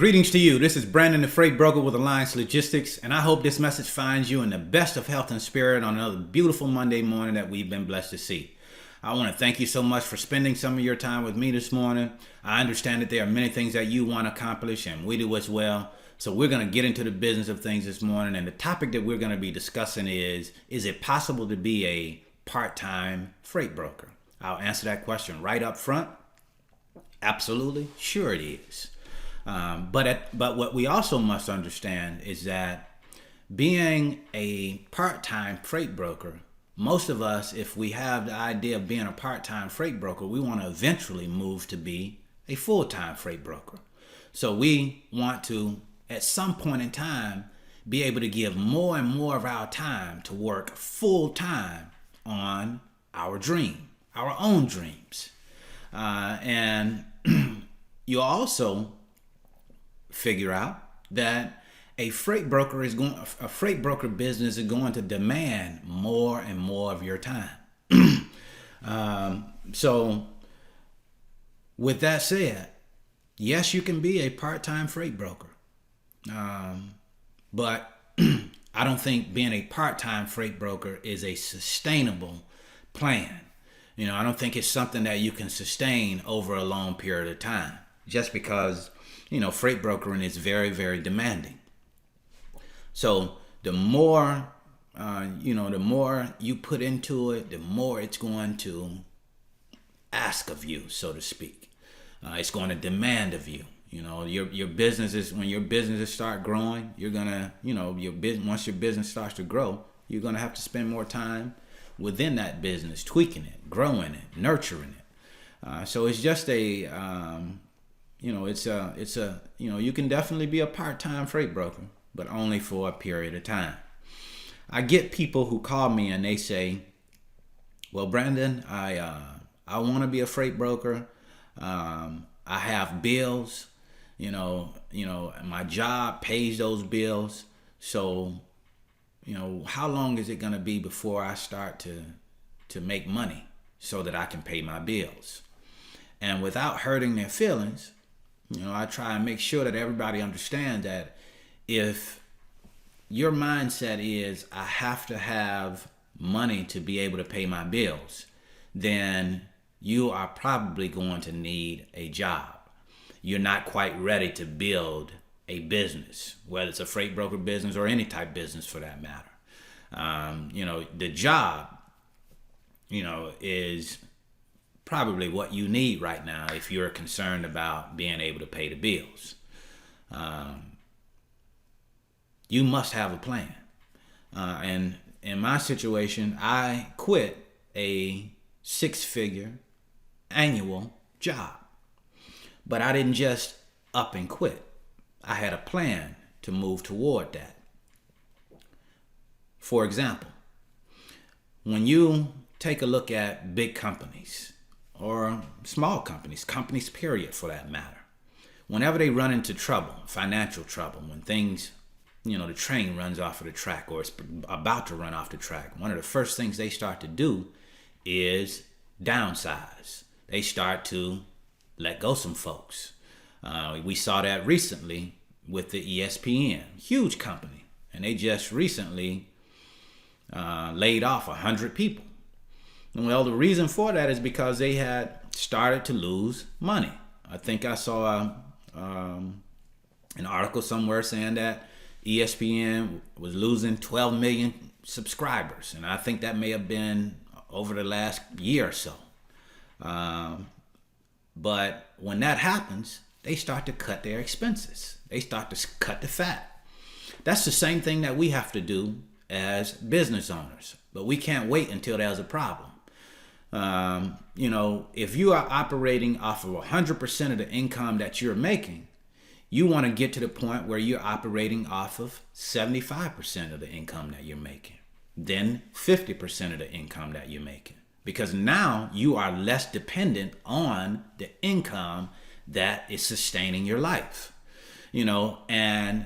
Greetings to you. This is Brandon, the freight broker with Alliance Logistics, and I hope this message finds you in the best of health and spirit on another beautiful Monday morning that we've been blessed to see. I want to thank you so much for spending some of your time with me this morning. I understand that there are many things that you want to accomplish, and we do as well. So we're going to get into the business of things this morning, and the topic that we're going to be discussing is it possible to be a part-time freight broker? I'll answer that question right up front. Absolutely, sure it is. But what we also must understand is that being a part-time freight broker, most of us, if we have the idea of being a part-time freight broker, we want to eventually move to be a full-time freight broker. So we want to, at some point in time, be able to give more and more of our time to work full-time on our dream, our own dreams. And you also figure out that a freight broker business is going to demand more and more of your time. So with that said, yes, you can be a part-time freight broker. But I don't think being a part-time freight broker is a sustainable plan. I don't think it's something that you can sustain over a long period of time, just because freight brokering is very, very demanding. So the more, the more you put into it, the more it's going to ask of you, so to speak. It's going to demand of you. Your businesses, when your businesses start growing, you're gonna, once your business starts to grow, you're gonna have to spend more time within that business, tweaking it, growing it, nurturing it. So it's just a you can definitely be a part-time freight broker, but only for a period of time. I get people who call me and they say, well, Brandon, I want to be a freight broker. I have bills, my job pays those bills. So, how long is it going to be before I start to make money so that I can pay my bills? And without hurting their feelings, I try and make sure that everybody understands that if your mindset is, I have to have money to be able to pay my bills, then you are probably going to need a job. You're not quite ready to build a business, whether it's a freight broker business or any type business for that matter. The job, is probably what you need right now if you're concerned about being able to pay the bills. You must have a plan. And in my situation, I quit a 6-figure annual job. But I didn't just up and quit. I had a plan to move toward that. For example, when you take a look at big companies, or small companies period for that matter, whenever they run into trouble, financial trouble, when things, the train runs off of the track or it's about to run off the track, one of the first things they start to do is downsize. They start to let go some folks. We saw that recently with the ESPN, huge company, and they just recently laid off 100 people. Well, the reason for that is because they had started to lose money. I think I saw an article somewhere saying that ESPN was losing 12 million subscribers, and I think that may have been over the last year or so. But when that happens, they start to cut their expenses. They start to cut the fat. That's the same thing that we have to do as business owners, but we can't wait until there's a problem. If you are operating off of 100% of the income that you're making, you want to get to the point where you're operating off of 75% of the income that you're making, then 50% of the income that you're making, because now you are less dependent on the income that is sustaining your life, and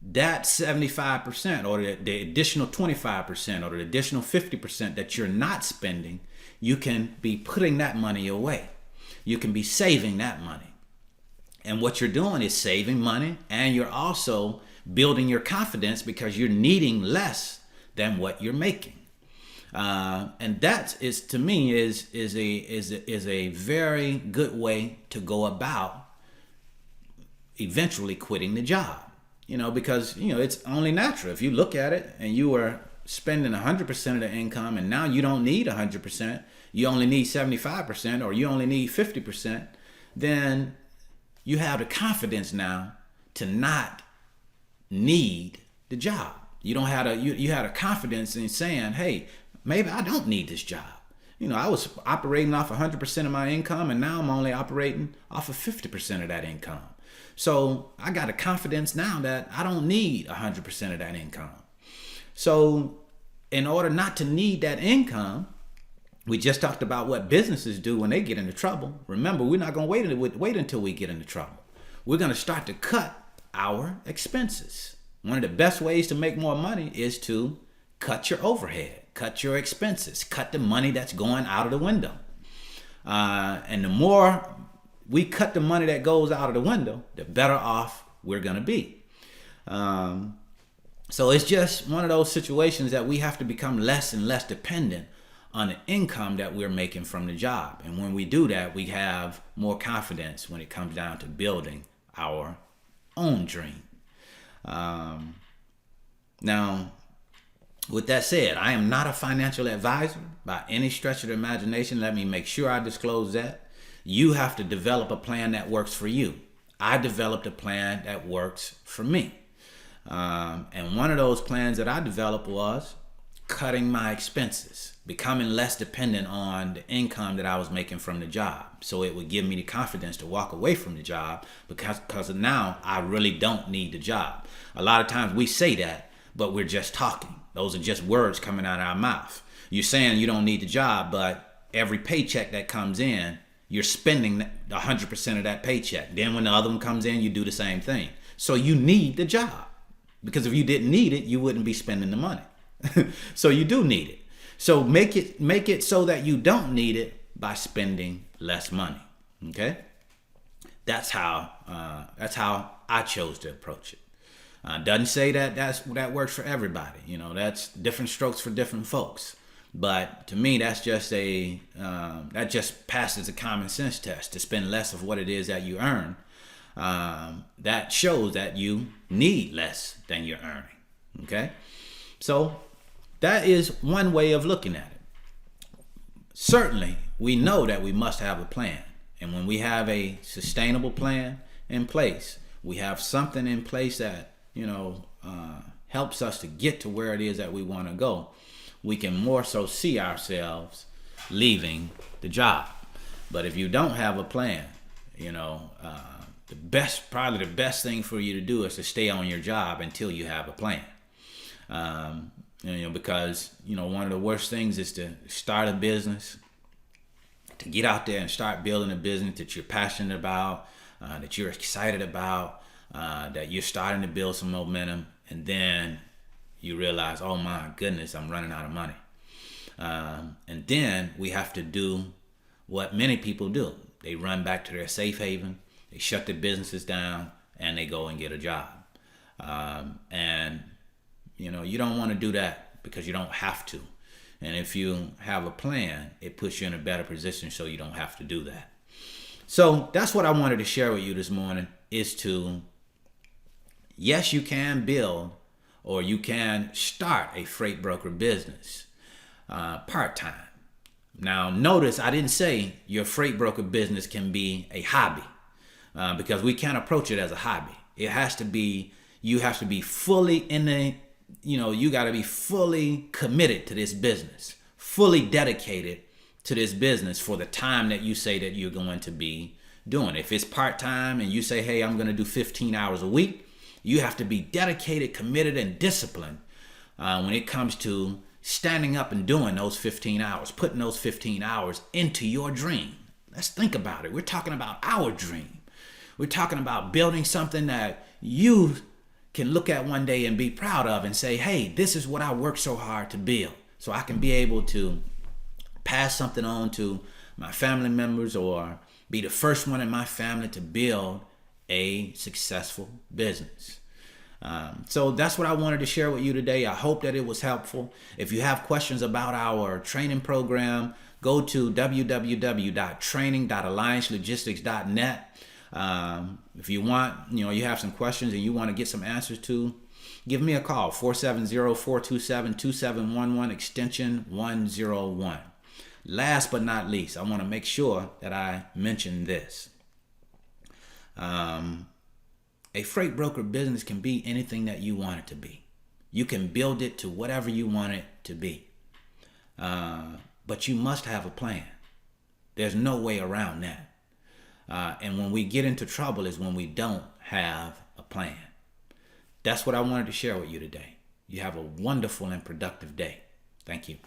that 75% or the additional 25% or the additional 50% that you're not spending, you can be putting that money away. You can be saving that money. And what you're doing is saving money, and you're also building your confidence because you're needing less than what you're making. And that is, to me, is a very good way to go about eventually quitting the job. Because it's only natural. If you look at it and you are spending 100% of the income, and now you don't need 100%, you only need 75%, or you only need 50%, then you have the confidence now to not need the job. You don't have you had a confidence in saying, hey, maybe I don't need this job. I was operating off 100% of my income, and now I'm only operating off of 50% of that income. So I got a confidence now that I don't need 100% of that income. So in order not to need that income, we just talked about what businesses do when they get into trouble. Remember, we're not going to wait until we get into trouble. We're going to start to cut our expenses. One of the best ways to make more money is to cut your overhead, cut your expenses, cut the money that's going out of the window. And the more we cut the money that goes out of the window, the better off we're going to be. So it's just one of those situations that we have to become less and less dependent on the income that we're making from the job. And when we do that, we have more confidence when it comes down to building our own dream. Now, with that said, I am not a financial advisor by any stretch of the imagination. Let me make sure I disclose that. You have to develop a plan that works for you. I developed a plan that works for me. And one of those plans that I developed was cutting my expenses, becoming less dependent on the income that I was making from the job. So it would give me the confidence to walk away from the job because now I really don't need the job. A lot of times we say that, but we're just talking. Those are just words coming out of our mouth. You're saying you don't need the job, but every paycheck that comes in, you're spending 100% of that paycheck. Then when the other one comes in, you do the same thing. So you need the job, because if you didn't need it, you wouldn't be spending the money. So you do need it. So make it so that you don't need it by spending less money. Okay, that's how I chose to approach it. Doesn't say that works for everybody. That's different strokes for different folks. But to me, that's just that just passes a common sense test. To spend less of what it is that you earn, that shows that you need less than you're earning. Okay, so that is one way of looking at it. Certainly, we know that we must have a plan. And when we have a sustainable plan in place, we have something in place that, helps us to get to where it is that we want to go, we can more so see ourselves leaving the job. But if you don't have a plan, probably the best thing for you to do is to stay on your job until you have a plan. Because one of the worst things is to start a business, to get out there and start building a business that you're passionate about, that you're excited about, that you're starting to build some momentum, and then you realize, oh my goodness, I'm running out of money. And then we have to do what many people do. They run back to their safe haven, they shut their businesses down, and they go and get a job. You don't want to do that because you don't have to. And if you have a plan, it puts you in a better position so you don't have to do that. So that's what I wanted to share with you this morning, is yes, you can build or you can start a freight broker business part-time. Now, notice I didn't say your freight broker business can be a hobby, because we can't approach it as a hobby. You have to be fully you got to be fully committed to this business, fully dedicated to this business for the time that you say that you're going to be doing. If it's part-time and you say, hey, I'm going to do 15 hours a week, you have to be dedicated, committed, and disciplined when it comes to standing up and doing those 15 hours, putting those 15 hours into your dream. Let's think about it. We're talking about our dream. We're talking about building something that you can look at one day and be proud of and say, hey, this is what I worked so hard to build. So I can be able to pass something on to my family members, or be the first one in my family to build a successful business. So that's what I wanted to share with you today. I hope that it was helpful. If you have questions about our training program, go to www.training.alliancelogistics.net. If you want, you have some questions and you want to get some answers to, give me a call, 470-427-2711, extension 101. Last but not least, I want to make sure that I mention this. A freight broker business can be anything that you want it to be. You can build it to whatever you want it to be. But you must have a plan. There's no way around that. And when we get into trouble is when we don't have a plan. That's what I wanted to share with you today. You have a wonderful and productive day. Thank you.